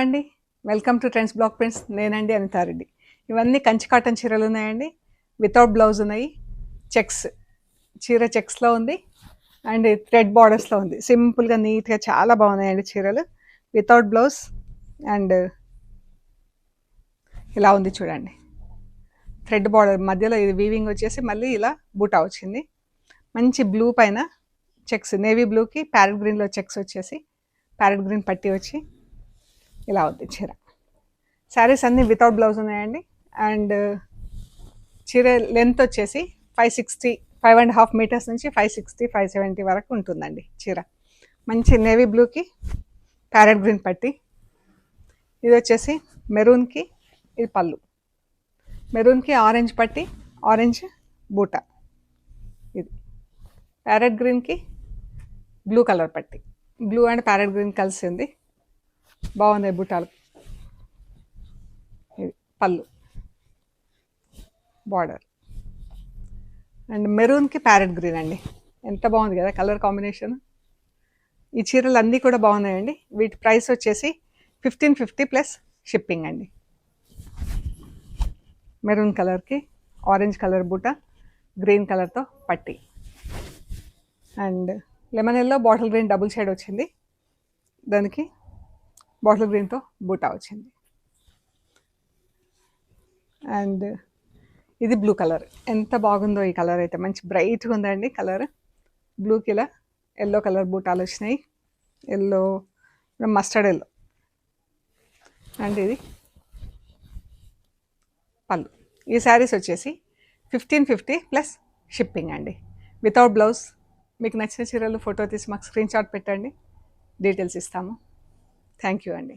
అండి welcome to trends block prints. నేనండి అనితారెడ్డి. ఇవన్నీ కంచి కాటన్ చీరలు ఉన్నాయండి. వితౌట్ బ్లౌజ్ ఉన్నాయి. చెక్స్ చీర చెక్స్లో ఉంది అండ్ థ్రెడ్ బార్డర్స్లో ఉంది. సింపుల్గా నీట్గా చాలా బాగున్నాయండి చీరలు వితౌట్ బ్లౌజ్. అండ్ ఇలా ఉంది చూడండి, థ్రెడ్ బార్డర్ మధ్యలో ఇది వీవింగ్ వచ్చేసి మళ్ళీ ఇలా బూటా వచ్చింది. మంచి బ్లూ పైన చెక్స్, నేవీ బ్లూకి ప్యారెట్ గ్రీన్లో చెక్స్ వచ్చేసి ప్యారెట్ గ్రీన్ పట్టి వచ్చి ఇలా ఉంది చీర. శారీస్ అన్నీ వితౌట్ బ్లౌజ్ ఉన్నాయండి. అండ్ చీర లెంత్ వచ్చేసి 560, 5.5 మీటర్స్ నుంచి 560, 570 వరకు ఉంటుందండి చీర. మంచి నేవీ బ్లూకి ప్యారెట్ గ్రీన్ పట్టి, ఇది వచ్చేసి మెరూన్కి, ఇది పళ్ళు, మెరూన్కి ఆరెంజ్ పట్టి, ఆరెంజ్ బూటా, ఇది ప్యారెట్ గ్రీన్కి బ్లూ కలర్ పట్టి, బ్లూ అండ్ ప్యారెట్ గ్రీన్ కలిసి ఉంది, బాగున్నాయి బూటాలు. ఇది పళ్ళు బార్డర్ అండ్ మెరూన్కి ప్యారెట్ గ్రీన్ అండి, ఎంత బాగుంది కదా కలర్ కాంబినేషన్. ఈ చీరలు అన్నీ కూడా బాగున్నాయండి. వీటి ప్రైస్ వచ్చేసి 1550 ప్లస్ షిప్పింగ్ అండి. మెరూన్ కలర్కి ఆరెంజ్ కలర్ బూట, గ్రీన్ కలర్తో పట్టి and lemon yellow bottle green double shade వచ్చింది, దానికి బాటిల్ గ్రీన్తో బూటా వచ్చింది. అండ్ ఇది బ్లూ కలర్, ఎంత బాగుందో ఈ కలర్ అయితే, మంచి బ్రైట్గా ఉందండి కలర్. బ్లూకి ఇలా ఎల్లో కలర్ బూటాలు వచ్చినాయి, ఎల్లో మస్టర్డ్ ఎల్లో. అండ్ ఇది పళ్ళు. ఈ శారీస్ వచ్చేసి 1550 ప్లస్ షిప్పింగ్ అండి, వితౌట్ బ్లౌజ్. మీకు నచ్చిన చీరలు ఫోటో తీసి మాకు స్క్రీన్ షాట్ పెట్టండి, డీటెయిల్స్ ఇస్తాము. థ్యాంక్ యూ అండి.